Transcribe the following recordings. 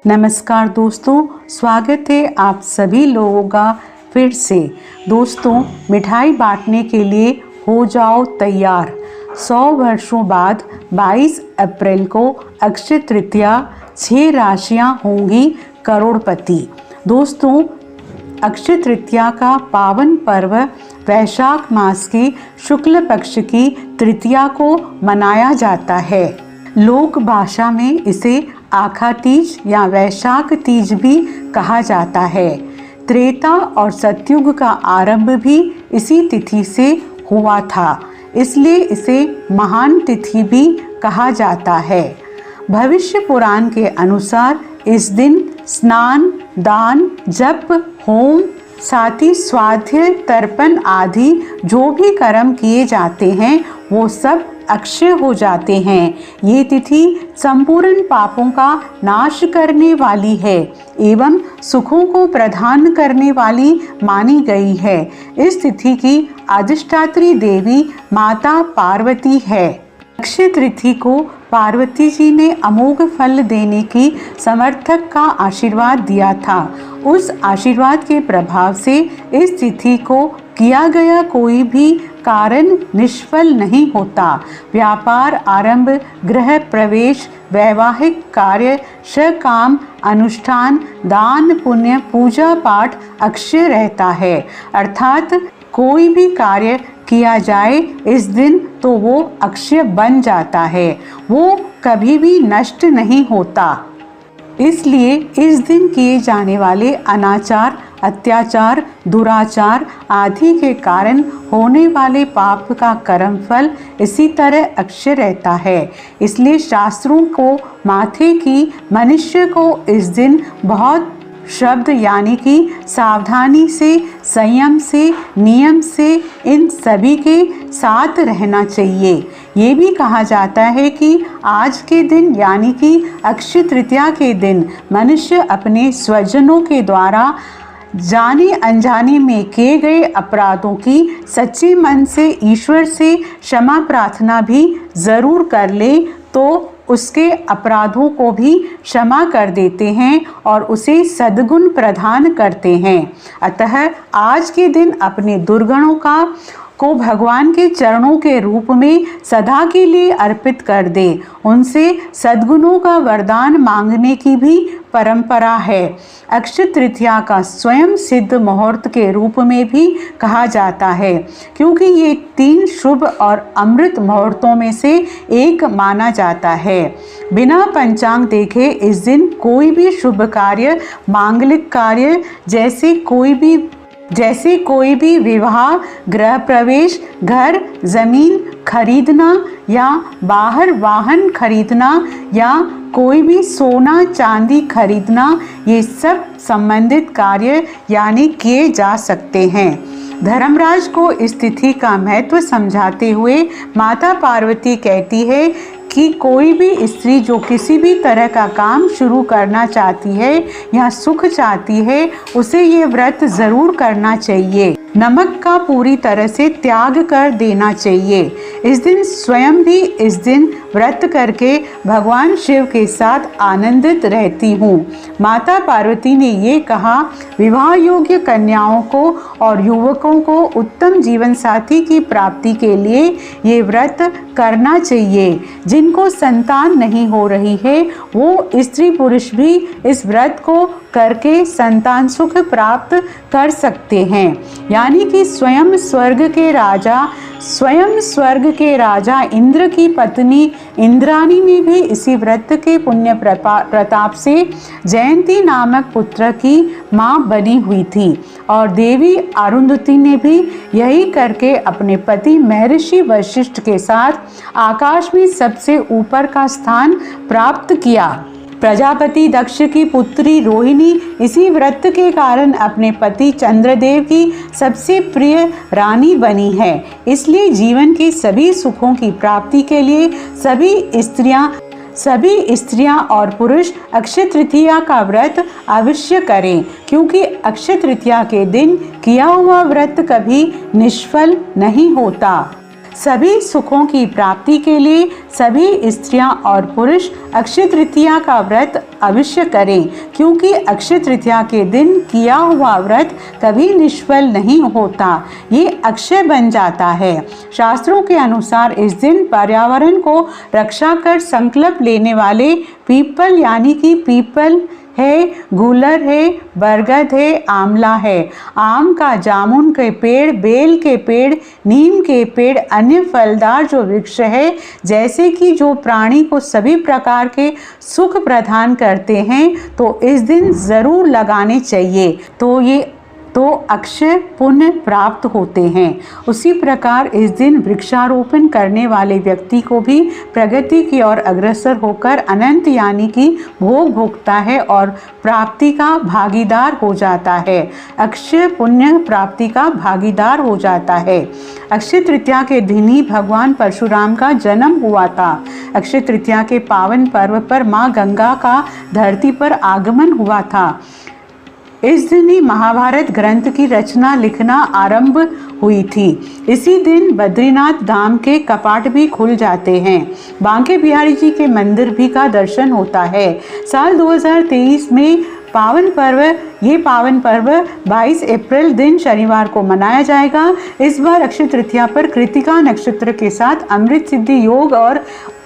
नमस्कार दोस्तों, स्वागत है आप सभी लोगों का फिर से। दोस्तों, मिठाई बांटने के लिए हो जाओ तैयार। 100 वर्षों बाद 22 अप्रैल को अक्षय तृतीया, 6 राशियां होंगी करोड़पति। दोस्तों, अक्षय तृतीया का पावन पर्व वैशाख मास की शुक्ल पक्ष की तृतीया को मनाया जाता है। लोक भाषा में इसे आखा तीज या वैशाख तीज भी कहा जाता है। त्रेता और सतयुग का आरंभ भी इसी तिथि से हुआ था, इसलिए इसे महान तिथि भी कहा जाता है। भविष्य पुराण के अनुसार इस दिन स्नान, दान, जप, होम, साथ ही स्वाध्याय, तर्पण आदि जो भी कर्म किए जाते हैं वो सब अक्षय हो जाते हैं। ये तिथि संपूर्ण पापों का नाश करने वाली है एवं सुखों को प्रदान करने वाली मानी गई है। इस तिथि की अधिष्ठात्री देवी माता पार्वती है। अक्षय तृतीया को पार्वती जी ने अमोघ फल देने की समर्थक का आशीर्वाद दिया था। उस आशीर्वाद के प्रभाव से इस तिथि को किया गया कोई भी कारण निष्फल नहीं होता। व्यापार आरंभ, गृह प्रवेश, वैवाहिक कार्य, सकाम अनुष्ठान, दान पुण्य, पूजा पाठ अक्षय रहता है। अर्थात कोई भी कार्य किया जाए इस दिन तो वो अक्षय बन जाता है, वो कभी भी नष्ट नहीं होता। इसलिए इस दिन किए जाने वाले अनाचार, अत्याचार, दुराचार आदि के कारण होने वाले पाप का कर्म फल इसी तरह अक्षय रहता है। इसलिए शास्त्रों को माथे की मनुष्य को इस दिन बहुत शब्द यानी कि सावधानी से, संयम से, नियम से इन सभी के साथ रहना चाहिए। ये भी कहा जाता है कि आज के दिन यानी कि अक्षय तृतीया के दिन मनुष्य अपने स्वजनों के द्वारा जाने अनजाने में किए गए अपराधों की सच्चे मन से ईश्वर से क्षमा प्रार्थना भी ज़रूर कर ले तो उसके अपराधों को भी क्षमा कर देते हैं और उसे सद्गुण प्रदान करते हैं। अतः आज के दिन अपने दुर्गुणों को भगवान के चरणों के रूप में सदा के लिए अर्पित कर दे। उनसे सद्गुणों का वरदान मांगने की भी परंपरा है। अक्षय तृतीया का स्वयं सिद्ध मुहूर्त के रूप में भी कहा जाता है, क्योंकि ये 3 शुभ और अमृत मुहूर्तों में से एक माना जाता है। बिना पंचांग देखे इस दिन कोई भी शुभ कार्य, मांगलिक कार्य जैसे कोई भी विवाह, गृह प्रवेश, घर जमीन खरीदना या बाहर वाहन खरीदना या कोई भी सोना चांदी खरीदना, ये सब संबंधित कार्य यानी किए जा सकते हैं। धर्मराज को इस तिथि का महत्व समझाते हुए माता पार्वती कहती है कि कोई भी स्त्री जो किसी भी तरह का काम शुरू करना चाहती है या सुख चाहती है उसे ये व्रत जरूर करना चाहिए। नमक का पूरी तरह से त्याग कर देना चाहिए। इस दिन स्वयं भी इस दिन व्रत करके भगवान शिव के साथ आनंदित रहती हूँ। माता पार्वती ने ये कहा, विवाह योग्य कन्याओं को और युवकों को उत्तम जीवन साथी की प्राप्ति के लिए ये व्रत करना चाहिए। जिनको संतान नहीं हो रही है वो स्त्री पुरुष भी इस व्रत को करके संतान सुख प्राप्त कर सकते हैं। यानी कि स्वयं स्वर्ग के राजा इंद्र की पत्नी इंद्राणी ने भी इसी व्रत के पुण्य प्रताप से जयंती नामक पुत्र की मां बनी हुई थी और देवी अरुंधति ने भी यही करके अपने पति महर्षि वशिष्ठ के साथ आकाश में सबसे ऊपर का स्थान प्राप्त किया। प्रजापति दक्ष की पुत्री रोहिणी इसी व्रत के कारण अपने पति चंद्रदेव की सबसे प्रिय रानी बनी है। इसलिए जीवन के सभी सुखों की प्राप्ति के लिए सभी स्त्रियां और पुरुष अक्षय तृतीया का व्रत अवश्य करें, क्योंकि अक्षय तृतीया के दिन किया हुआ व्रत कभी निष्फल नहीं होता। सभी सुखों की प्राप्ति के लिए सभी स्त्रियां और पुरुष अक्षय तृतीया का व्रत अवश्य करें, क्योंकि अक्षय तृतीया के दिन किया हुआ व्रत कभी निष्फल नहीं होता, ये अक्षय बन जाता है। शास्त्रों के अनुसार इस दिन पर्यावरण को रक्षा कर संकल्प लेने वाले पीपल यानी कि पीपल है, गूलर है, बरगद है, आंवला है, आम का, जामुन के पेड़, बेल के पेड़, नीम के पेड़, अन्य फलदार जो वृक्ष है, जैसे कि जो प्राणी को सभी प्रकार के सुख प्रदान करते हैं, तो इस दिन ज़रूर लगाने चाहिए, तो अक्षय पुण्य प्राप्त होते हैं। उसी प्रकार इस दिन वृक्षारोपण करने वाले व्यक्ति को भी प्रगति की ओर अग्रसर होकर अनंत यानी कि भोग भोगता है और प्राप्ति का भागीदार हो जाता है। अक्षय पुण्य प्राप्ति का भागीदार हो जाता है। अक्षय तृतीया के दिन ही भगवान परशुराम का जन्म हुआ था। अक्षय तृतीया के पावन पर्व पर माँ गंगा का धरती पर आगमन हुआ था। इस दिन ही महाभारत ग्रंथ की रचना लिखना आरंभ हुई थी। इसी दिन बद्रीनाथ धाम के कपाट भी खुल जाते हैं। बांके बिहारी जी के मंदिर भी का दर्शन होता है। साल 2023 में ये पावन पर्व 22 अप्रैल दिन शनिवार को मनाया जाएगा। इस बार अक्षय तृतीया पर कृतिका नक्षत्र के साथ अमृत सिद्धि योग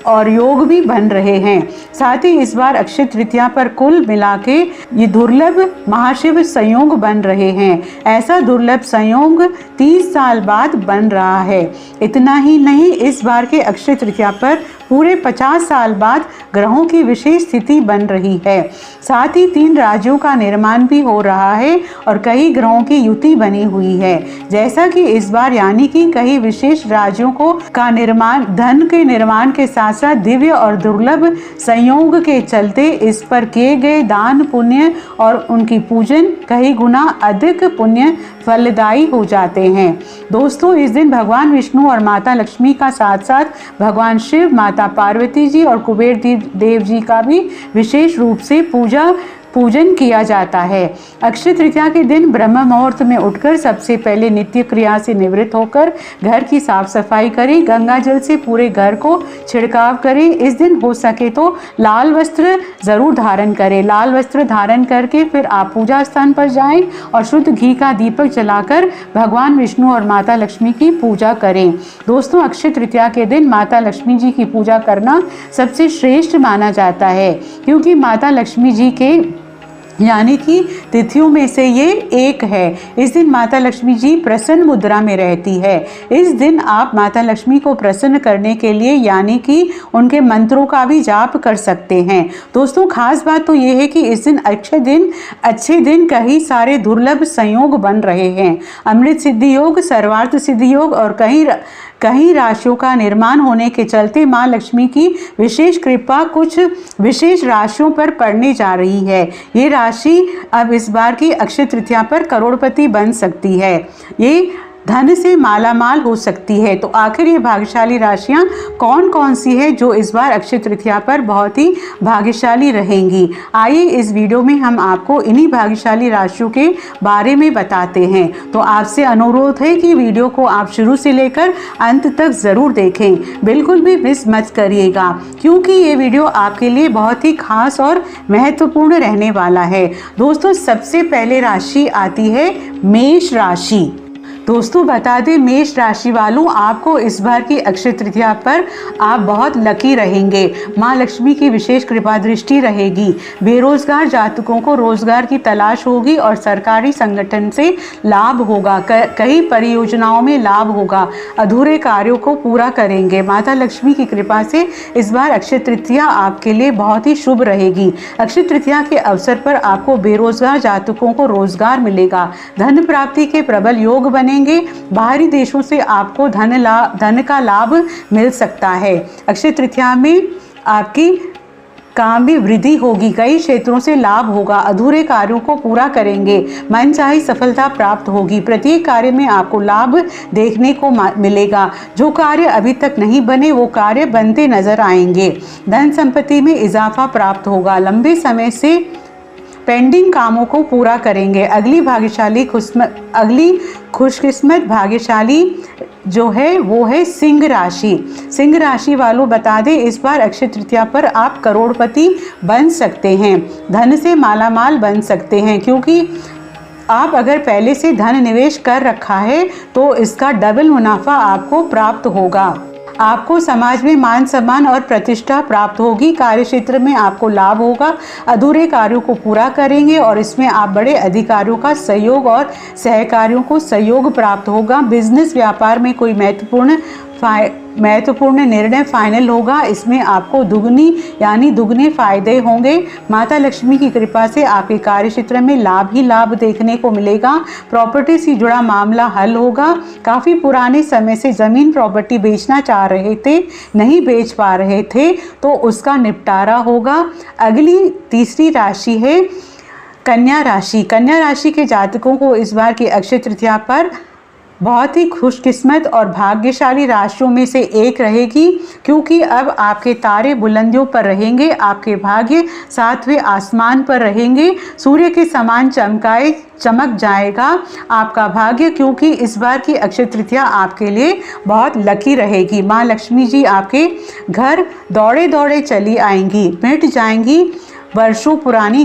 और योग भी बन रहे हैं। साथ ही इस बार अक्षय तृतीया पर कुल मिला के ये दुर्लभ महाशिव संयोग बन रहे हैं। ऐसा दुर्लभ संयोग 30 साल बाद बन रहा है। इतना ही नहीं, इस बार के अक्षय तृतीया पर पूरे 50 साल बाद ग्रहों की विशेष स्थिति बन रही है। साथ ही 3 राज्यों का निर्माण भी हो रहा है और कई ग्रहों की युति बनी हुई है। जैसा कि इस बार यानी कि कई विशेष राज्यों का निर्माण धन के निर्माण के साथ साथ दिव्य और दुर्लभ संयोग के चलते इस पर किए गए दान पुण्य और उनकी पूजन कई गुना अधिक पुण्य फलदायी हो जाते हैं। दोस्तों, इस दिन भगवान विष्णु और माता लक्ष्मी का साथ साथ भगवान शिव, माता पार्वती जी और कुबेर देव जी का भी विशेष रूप से पूजन किया जाता है। अक्षय तृतीया के दिन ब्रह्म मुहूर्त में उठकर सबसे पहले नित्य क्रिया से निवृत्त होकर घर की साफ सफाई करें, गंगा जल से पूरे घर को छिड़काव करें। इस दिन हो सके तो लाल वस्त्र जरूर धारण करें। लाल वस्त्र धारण करके फिर आप पूजा स्थान पर जाएं और शुद्ध घी का दीपक जलाकर भगवान विष्णु और माता लक्ष्मी की पूजा करें। दोस्तों, अक्षय तृतीया के दिन माता लक्ष्मी जी की पूजा करना सबसे श्रेष्ठ माना जाता है, क्योंकि माता लक्ष्मी जी के यानी कि तिथियों में से ये एक है। इस दिन माता लक्ष्मी जी प्रसन्न मुद्रा में रहती है। इस दिन आप माता लक्ष्मी को प्रसन्न करने के लिए यानी कि उनके मंत्रों का भी जाप कर सकते हैं। दोस्तों, खास बात तो ये है कि इस दिन अच्छे दिन कई सारे दुर्लभ संयोग बन रहे हैं। अमृत सिद्धि योग, सर्वार्थ सिद्धि योग और कई राशियों का निर्माण होने के चलते माँ लक्ष्मी की विशेष कृपा कुछ विशेष राशियों पर पड़ने जा रही है। ये राशि अब इस बार की अक्षय तृतीया पर करोड़पति बन सकती है। ये धन से मालामाल हो सकती है। तो आखिर ये भाग्यशाली राशियां कौन कौन सी है जो इस बार अक्षय तृतीया पर बहुत ही भाग्यशाली रहेंगी? आइए इस वीडियो में हम आपको इन्हीं भाग्यशाली राशियों के बारे में बताते हैं। तो आपसे अनुरोध है कि वीडियो को आप शुरू से लेकर अंत तक ज़रूर देखें, बिल्कुल भी मिस मत करिएगा, क्योंकि ये वीडियो आपके लिए बहुत ही खास और महत्वपूर्ण रहने वाला है। दोस्तों, सबसे पहले राशि आती है मेष राशि। दोस्तों, बता दें मेष राशि वालों, आपको इस बार की अक्षय तृतीया पर आप बहुत लकी रहेंगे। माँ लक्ष्मी की विशेष कृपा दृष्टि रहेगी। बेरोजगार जातकों को रोजगार की तलाश होगी और सरकारी संगठन से लाभ होगा। कई परियोजनाओं में लाभ होगा। अधूरे कार्यों को पूरा करेंगे। माता लक्ष्मी की कृपा से इस बार अक्षय तृतीया आपके लिए बहुत ही शुभ रहेगी। अक्षय तृतीया के अवसर पर आपको बेरोजगार जातकों को रोजगार मिलेगा। धन प्राप्ति के प्रबल योग बने। बाहरी देशों से आपको धन का लाभ मिल सकता है। अक्षय तृतीया में आपकी काम में वृद्धि होगी। कई क्षेत्रों से लाभ होगा। अधूरे कार्यों को पूरा करेंगे। मनचाही सफलता प्राप्त होगी। प्रत्येक कार्य में आपको लाभ देखने को मिलेगा। जो कार्य अभी तक नहीं बने वो कार्य बनते नजर आएंगे। धन संपत्ति में इजाफा प्राप्त होगा। लंबे समय से पेंडिंग कामों को पूरा करेंगे। अगली खुशकिस्मत भाग्यशाली जो है वो है सिंह राशि। सिंह राशि वालों बता दें, इस बार अक्षय तृतीया पर आप करोड़पति बन सकते हैं, धन से मालामाल बन सकते हैं, क्योंकि आप अगर पहले से धन निवेश कर रखा है तो इसका डबल मुनाफा आपको प्राप्त होगा। आपको समाज में मान सम्मान और प्रतिष्ठा प्राप्त होगी। कार्य क्षेत्र में आपको लाभ होगा। अधूरे कार्यों को पूरा करेंगे और इसमें आप बड़े अधिकारियों का सहयोग और सहकारियों को सहयोग प्राप्त होगा। बिजनेस व्यापार में कोई महत्वपूर्ण निर्णय फाइनल होगा। इसमें आपको दुगने फायदे होंगे। माता लक्ष्मी की कृपा से आपके कार्य क्षेत्र में लाभ ही लाभ देखने को मिलेगा। प्रॉपर्टी से जुड़ा मामला हल होगा। काफ़ी पुराने समय से ज़मीन प्रॉपर्टी बेचना चाह रहे थे, नहीं बेच पा रहे थे, तो उसका निपटारा होगा। अगली तीसरी राशि है कन्या राशि। कन्या राशि के जातकों को इस बार की अक्षय तृतीया पर बहुत ही खुशकिस्मत और भाग्यशाली राशियों में से एक रहेगी, क्योंकि अब आपके तारे बुलंदियों पर रहेंगे। आपके भाग्य सातवें आसमान पर रहेंगे। सूर्य के समान चमक जाएगा आपका भाग्य, क्योंकि इस बार की अक्षय तृतीया आपके लिए बहुत लकी रहेगी। माँ लक्ष्मी जी आपके घर दौड़े दौड़े चली आएंगी। मिट जाएंगी वर्षों पुरानी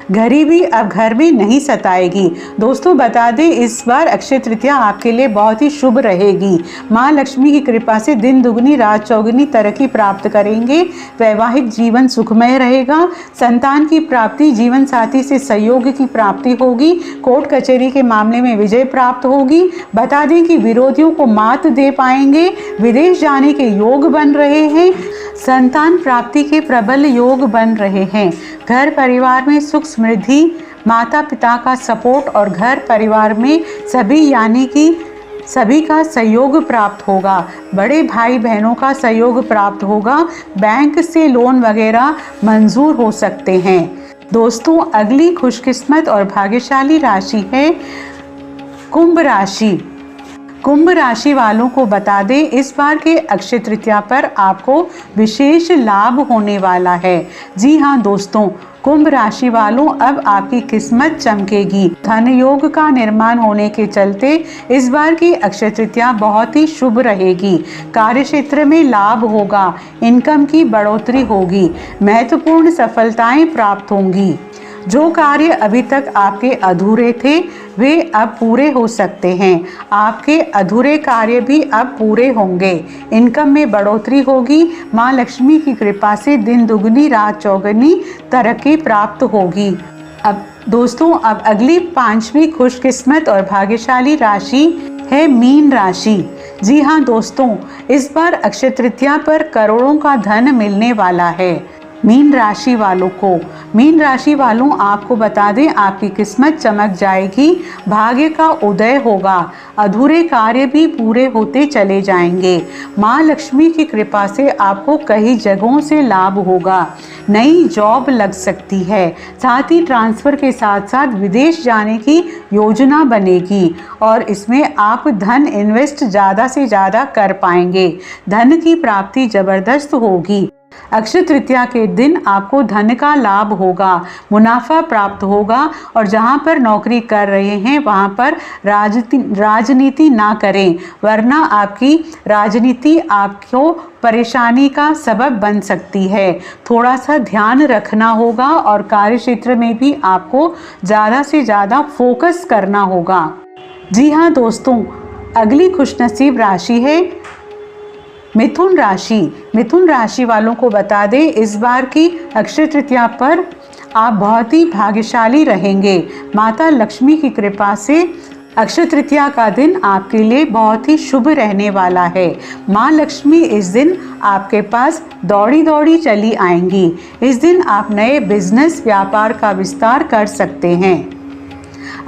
गरीबी अब घर में नहीं सताएगी। दोस्तों बता दें, इस बार अक्षय तृतीया आपके लिए बहुत ही शुभ रहेगी। माँ लक्ष्मी की कृपा से दिन दुगनी रात चौगुनी तरक्की प्राप्त करेंगे। वैवाहिक जीवन सुखमय रहेगा। संतान की प्राप्ति, जीवन साथी से सहयोग की प्राप्ति होगी। कोर्ट कचहरी के मामले में विजय प्राप्त होगी। बता दें कि विरोधियों को मात दे पाएंगे। विदेश जाने के योग बन रहे हैं। संतान प्राप्ति के प्रबल योग बन रहे हैं। घर परिवार में सुख समृद्धि, माता पिता का सपोर्ट और घर परिवार में सभी का सहयोग प्राप्त होगा। बड़े भाई बहनों का सहयोग प्राप्त होगा। बैंक से लोन वगैरह मंजूर हो सकते हैं। दोस्तों अगली खुशकिस्मत और भाग्यशाली राशि है कुंभ राशि। कुंभ राशि वालों को बता दें, इस बार के अक्षय तृतीया पर आपको विशेष लाभ होने वाला है। जी हाँ दोस्तों, कुंभ राशि वालों अब आपकी किस्मत चमकेगी। धन योग का निर्माण होने के चलते इस बार की अक्षय तृतीया बहुत ही शुभ रहेगी। कार्य क्षेत्र में लाभ होगा। इनकम की बढ़ोतरी होगी। महत्वपूर्ण सफलताएं प्राप्त होंगी। जो कार्य अभी तक आपके अधूरे थे वे अब पूरे हो सकते हैं। आपके अधूरे कार्य भी अब पूरे होंगे। इनकम में बढ़ोतरी होगी। माँ लक्ष्मी की कृपा से दिन दुगनी रात चौगुनी तरक्की प्राप्त होगी। अब दोस्तों अब अगली पांचवी खुशकिस्मत और भाग्यशाली राशि है मीन राशि। जी हाँ दोस्तों, इस बार अक्षय तृतीया पर करोड़ों का धन मिलने वाला है। मीन राशि वालों आपको बता दें, आपकी किस्मत चमक जाएगी। भाग्य का उदय होगा। अधूरे कार्य भी पूरे होते चले जाएंगे। माँ लक्ष्मी की कृपा से आपको कई जगहों से लाभ होगा। नई जॉब लग सकती है। साथ ही ट्रांसफ़र के साथ साथ विदेश जाने की योजना बनेगी और इसमें आप धन इन्वेस्ट ज़्यादा से ज़्यादा कर पाएंगे। धन की प्राप्ति ज़बरदस्त होगी। अक्षय तृतीया के दिन आपको धन का लाभ होगा, मुनाफा प्राप्त होगा और जहां पर नौकरी कर रहे हैं वहां पर राजनीति ना करें, वरना आपकी राजनीति आपको परेशानी का सबब बन सकती है। थोड़ा सा ध्यान रखना होगा और कार्य क्षेत्र में भी आपको ज़्यादा से ज़्यादा फोकस करना होगा। जी हाँ दोस्तों, अगली खुशनसीब राशि है मिथुन राशि वालों को बता दें, इस बार की अक्षय तृतीया पर आप बहुत ही भाग्यशाली रहेंगे। माता लक्ष्मी की कृपा से अक्षय तृतीया का दिन आपके लिए बहुत ही शुभ रहने वाला है। माँ लक्ष्मी इस दिन आपके पास दौड़ी दौड़ी चली आएंगी। इस दिन आप नए बिजनेस व्यापार का विस्तार कर सकते हैं।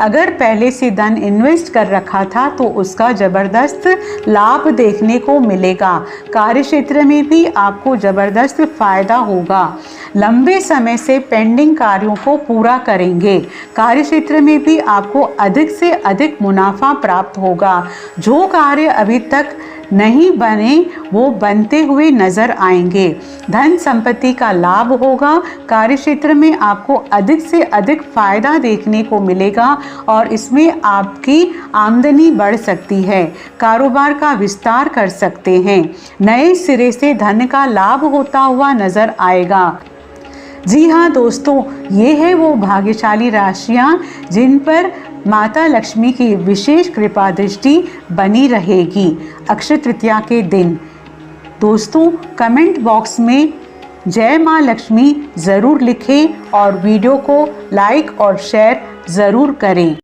अगर पहले से धन इन्वेस्ट कर रखा था तो उसका ज़बरदस्त लाभ देखने को मिलेगा। कार्य क्षेत्र में भी आपको ज़बरदस्त फायदा होगा। लंबे समय से पेंडिंग कार्यों को पूरा करेंगे। कार्य क्षेत्र में भी आपको अधिक से अधिक मुनाफा प्राप्त होगा। जो कार्य अभी तक नहीं बने वो बनते हुए नजर आएंगे। धन संपत्ति का लाभ होगा। कार्य क्षेत्र में आपको अधिक से अधिक फायदा देखने को मिलेगा और इसमें आपकी आमदनी बढ़ सकती है। कारोबार का विस्तार कर सकते हैं। नए सिरे से धन का लाभ होता हुआ नजर आएगा। जी हाँ दोस्तों, ये है वो भाग्यशाली राशियां जिन पर माता लक्ष्मी की विशेष कृपा दृष्टि बनी रहेगी अक्षय तृतीया के दिन। दोस्तों, कमेंट बॉक्स में जय माँ लक्ष्मी ज़रूर लिखें और वीडियो को लाइक और शेयर ज़रूर करें।